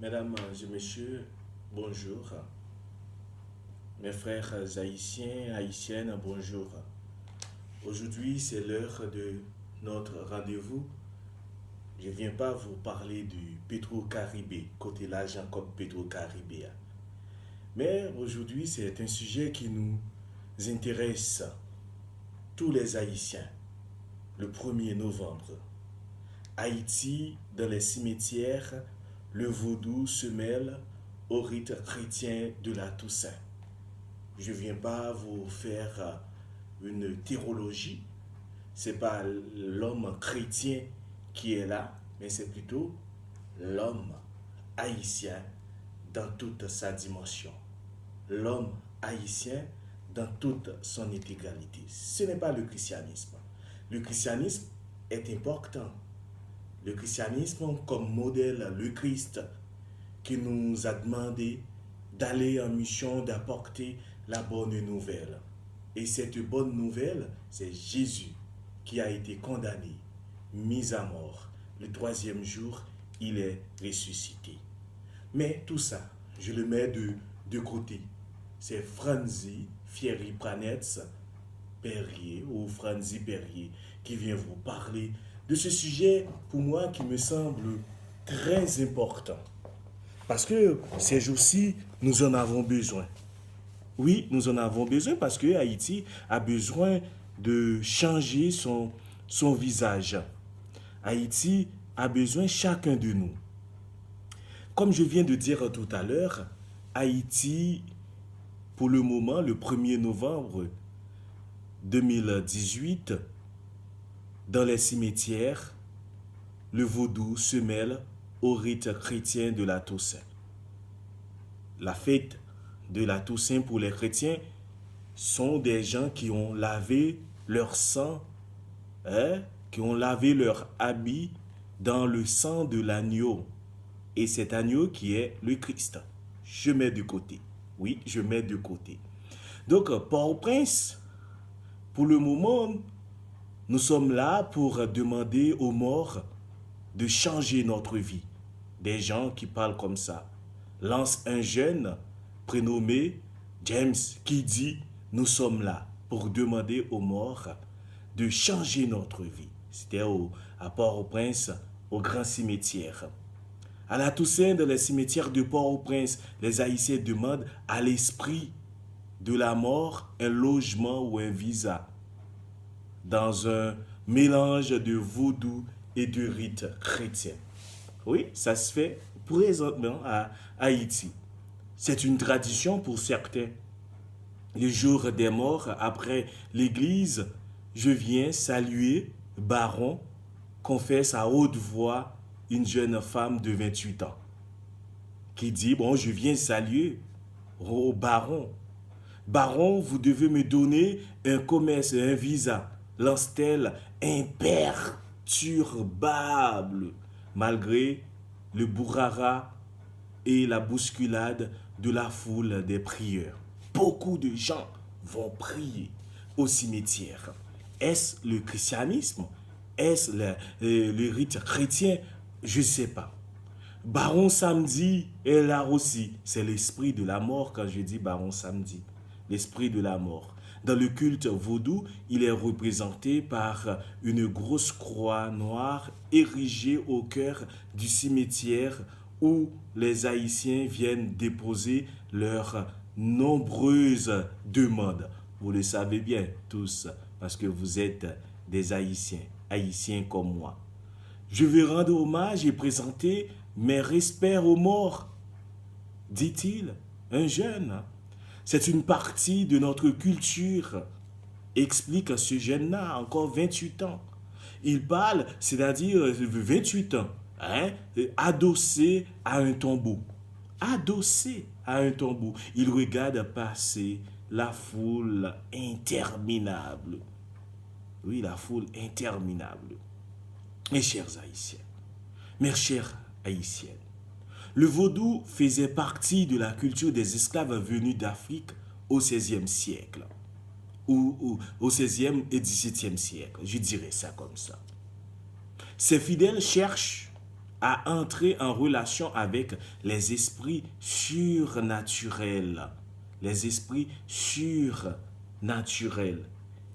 Mesdames et messieurs, bonjour. Mes frères haïtiens, haïtiennes, bonjour. Aujourd'hui, c'est l'heure de notre rendez-vous. Je ne viens pas vous parler du Petro-Caribé, côté l'argent comme Petro-Caribé. Mais aujourd'hui, c'est un sujet qui nous intéresse, tous les Haïtiens. Le 1er novembre, Haïti, dans les cimetières, le vaudou se mêle au rite chrétien de la Toussaint. Je ne viens pas vous faire une théologie. Ce n'est pas l'homme chrétien qui est là, mais c'est plutôt l'homme haïtien dans toute sa dimension. L'homme haïtien dans toute son intégralité. Ce n'est pas le christianisme. Le christianisme est important. Le christianisme comme modèle, le Christ qui nous a demandé d'aller en mission, d'apporter la bonne nouvelle. Et cette bonne nouvelle, c'est Jésus qui a été condamné, mis à mort. Le troisième jour, il est ressuscité. Mais tout ça, je le mets de côté. C'est Franzi Fierry Pranetz Perrier ou Franzi Perrier qui vient vous parler de ce sujet, pour moi, qui me semble très important. Parce que ces jours-ci, nous en avons besoin. Oui, nous en avons besoin parce que Haïti a besoin de changer son visage. Haïti a besoin chacun de nous. Comme je viens de dire tout à l'heure, Haïti, pour le moment, le 1er novembre 2018, dans les cimetières, le vaudou se mêle au rite chrétien de la Toussaint. La fête de la Toussaint pour les chrétiens sont des gens qui ont lavé leur sang, qui ont lavé leur habit dans le sang de l'agneau. Et cet agneau qui est le Christ. Je mets de côté. Oui, je mets de côté. Donc, Port-au-Prince, pour le moment, nous sommes là pour demander aux morts de changer notre vie. Des gens qui parlent comme ça lancent un jeune prénommé James qui dit « Nous sommes là pour demander aux morts de changer notre vie ». C'était à Port-au-Prince, au grand cimetière. À la Toussaint, dans les cimetières de Port-au-Prince, les Haïtiens demandent à l'esprit de la mort un logement ou un visa dans un mélange de vaudou et de rite chrétien. Oui, ça se fait présentement à Haïti. C'est une tradition pour certains. Le jour des morts, après l'église, je viens saluer Baron, confesse à haute voix une jeune femme de 28 ans qui dit, bon, je viens saluer au Baron. Baron, vous devez me donner un commerce, un visa, lance-t-elle imperturbable, malgré le bourrara et la bousculade de la foule des prieurs. Beaucoup de gens vont prier au cimetière. Est-ce le christianisme? Est-ce le rite chrétien? Je ne sais pas. Baron Samedi est là aussi. C'est l'esprit de la mort quand je dis Baron Samedi. L'esprit de la mort. Dans le culte vaudou, il est représenté par une grosse croix noire érigée au cœur du cimetière où les Haïtiens viennent déposer leurs nombreuses demandes. Vous le savez bien tous, parce que vous êtes des Haïtiens, Haïtiens comme moi. Je veux rendre hommage et présenter mes respects aux morts, dit-il, un jeune. C'est une partie de notre culture, explique ce jeune-là, encore 28 ans. Il parle, c'est-à-dire 28 ans, adossé à un tombeau. Adossé à un tombeau. Il regarde passer la foule interminable. Oui, la foule interminable. Mes chers Haïtiens, mes chères Haïtiennes, le vaudou faisait partie de la culture des esclaves venus d'Afrique au XVIe siècle, ou au XVIe et XVIIe siècle, je dirais ça comme ça. Ces fidèles cherchent à entrer en relation avec les esprits surnaturels. Les esprits surnaturels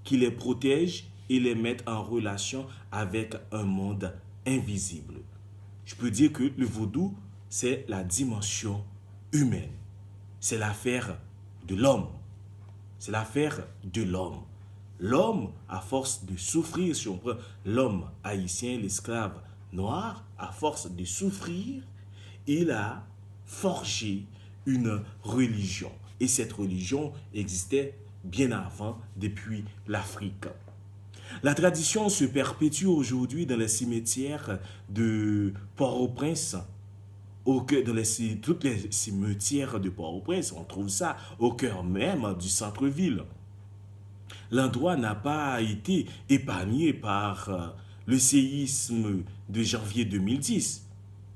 qui les protègent et les mettent en relation avec un monde invisible. Je peux dire que le vaudou, c'est la dimension humaine. C'est l'affaire de l'homme. C'est l'affaire de l'homme. L'homme, à force de souffrir, si on prend l'homme haïtien, l'esclave noir, à force de souffrir, il a forgé une religion. Et cette religion existait bien avant, depuis l'Afrique. La tradition se perpétue aujourd'hui dans les cimetières de Port-au-Prince, dans toutes les cimetières de Port-au-Prince. On trouve ça au cœur même du centre-ville. L'endroit n'a pas été épargné par le séisme de janvier 2010.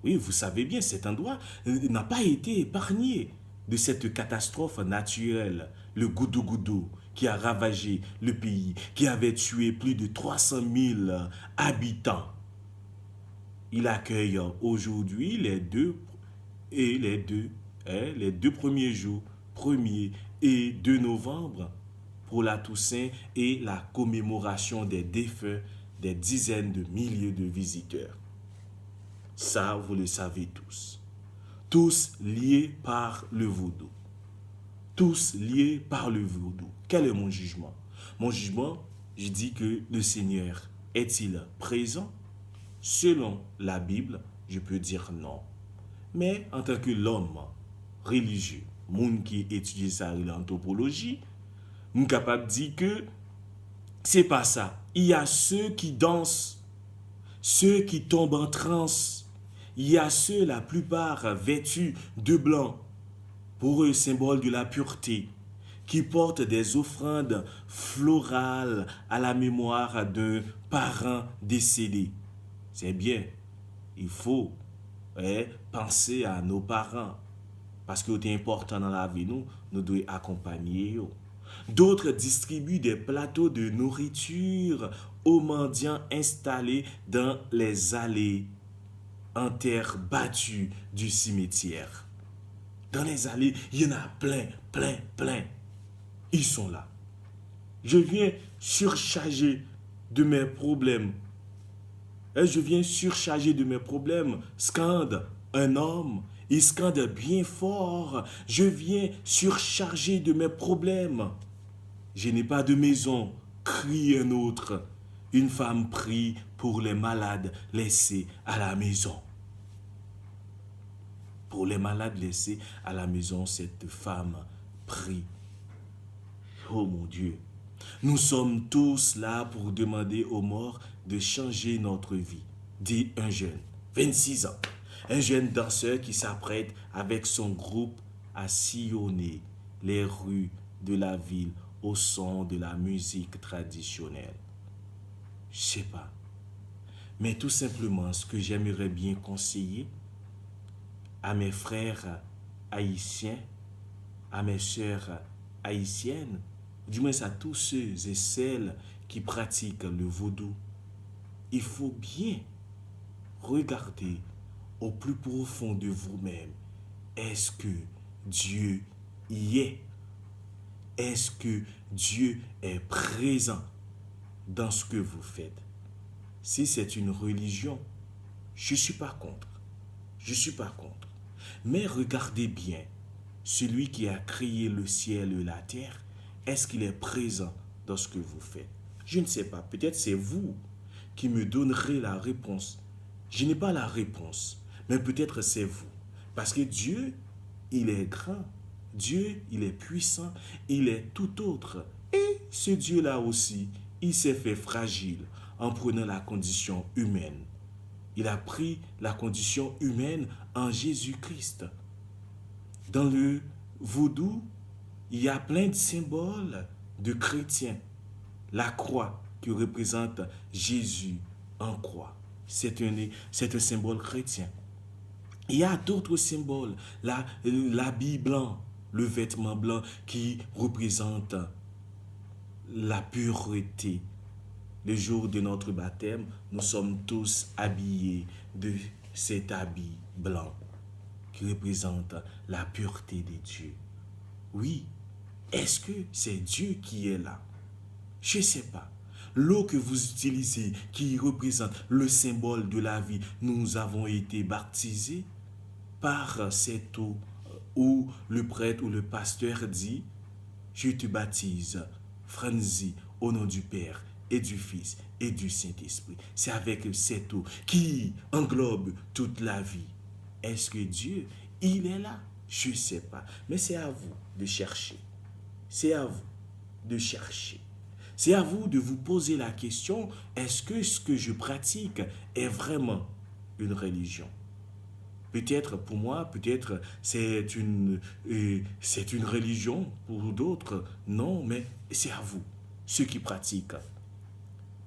Oui, vous savez bien, cet endroit n'a pas été épargné de cette catastrophe naturelle, le Goudou-Goudou, qui a ravagé le pays, qui avait tué plus de 300 000 habitants. Il accueille aujourd'hui les deux premiers jours, 1er et 2 novembre, pour la Toussaint et la commémoration des défunts, des dizaines de milliers de visiteurs. Ça, vous le savez tous. Tous liés par le vaudou. Tous liés par le vaudou. Quel est mon jugement? Mon jugement, je dis que le Seigneur est-il présent? Selon la Bible, je peux dire non. Mais en tant que l'homme religieux, monde qui étudie ça en anthropologie, je suis capable de dire que c'est pas ça. Il y a ceux qui dansent, ceux qui tombent en transe. Il y a ceux, la plupart, vêtus de blanc, pour eux, symbole de la pureté, qui portent des offrandes florales à la mémoire d'un parent décédé. C'est bien, il faut penser à nos parents, parce que c'est important dans la vie, nous devons accompagner. D'autres distribuent des plateaux de nourriture aux mendiants installés dans les allées en terre battue du cimetière. Dans les allées, il y en a plein, plein, plein. Ils sont là. Je viens surcharger de mes problèmes. Je viens surcharger de mes problèmes. Scande un homme. Il scande bien fort. Je viens surcharger de mes problèmes. Je n'ai pas de maison, crie un autre. Une femme prie pour les malades laissés à la maison. Pour les malades laissés à la maison, cette femme prie. Oh mon Dieu, nous sommes tous là pour demander aux morts de changer notre vie, dit un jeune, 26 ans. Un jeune danseur qui s'apprête avec son groupe à sillonner les rues de la ville au son de la musique traditionnelle. Je sais pas. Mais tout simplement, ce que j'aimerais bien conseiller à mes frères haïtiens, à mes sœurs haïtiennes, du moins à tous ceux et celles qui pratiquent le vaudou, il faut bien regarder au plus profond de vous-même. Est-ce que Dieu y est? Est-ce que Dieu est présent dans ce que vous faites? Si c'est une religion, je ne suis pas contre. Je ne suis pas contre. Mais regardez bien, celui qui a créé le ciel et la terre, est-ce qu'il est présent dans ce que vous faites? Je ne sais pas. Peut-être c'est vous qui me donnerez la réponse. Je n'ai pas la réponse, mais peut-être c'est vous. Parce que Dieu, il est grand. Dieu, il est puissant. Il est tout autre. Et ce Dieu-là aussi, il s'est fait fragile en prenant la condition humaine. Il a pris la condition humaine en Jésus-Christ. Dans le vaudou, il y a plein de symboles de chrétiens. La croix qui représente Jésus en croix. C'est un symbole chrétien. Il y a d'autres symboles. L'habit blanc, le vêtement blanc qui représente la pureté. Le jour de notre baptême, nous sommes tous habillés de cet habit blanc qui représente la pureté de Dieu? Oui, est-ce que c'est Dieu qui est là? Je ne sais pas. L'eau que vous utilisez, qui représente le symbole de la vie, nous avons été baptisés par cette eau où le prêtre ou le pasteur dit, je te baptise, Franzi, au nom du Père et du Fils et du Saint-Esprit. C'est avec cette eau qui englobe toute la vie. Est-ce que Dieu, il est là? Je ne sais pas. Mais c'est à vous de chercher. C'est à vous de chercher. C'est à vous de vous poser la question, est-ce que ce que je pratique est vraiment une religion? Peut-être pour moi, peut-être c'est une religion, pour d'autres, non, mais c'est à vous, ceux qui pratiquent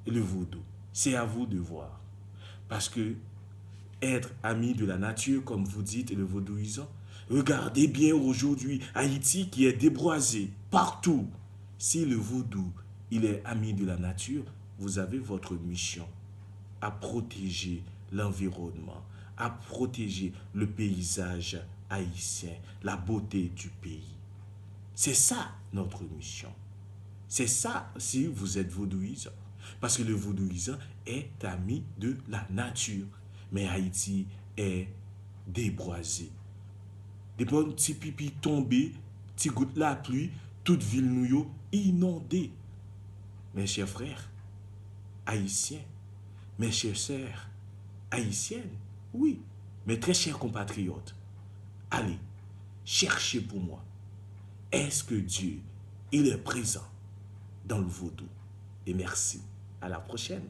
le vaudou. C'est à vous de voir. Parce que être ami de la nature, comme vous dites, le vaudouisant, regardez bien aujourd'hui Haïti qui est déboisé partout. Si le vaudou, il est ami de la nature, vous avez votre mission à protéger l'environnement, à protéger le paysage haïtien, la beauté du pays. C'est ça notre mission. C'est ça si vous êtes vaudouisant. Parce que le vaudouisant est ami de la nature. Mais Haïti est déboisé. Des petits pipis tombés, petits gouttes la pluie, toute ville nous inondée. Mes chers frères, haïtiens, mes chères sœurs, haïtiennes, oui, mes très chers compatriotes, allez, cherchez pour moi. Est-ce que Dieu, il est présent dans le vaudou? Et merci. À la prochaine.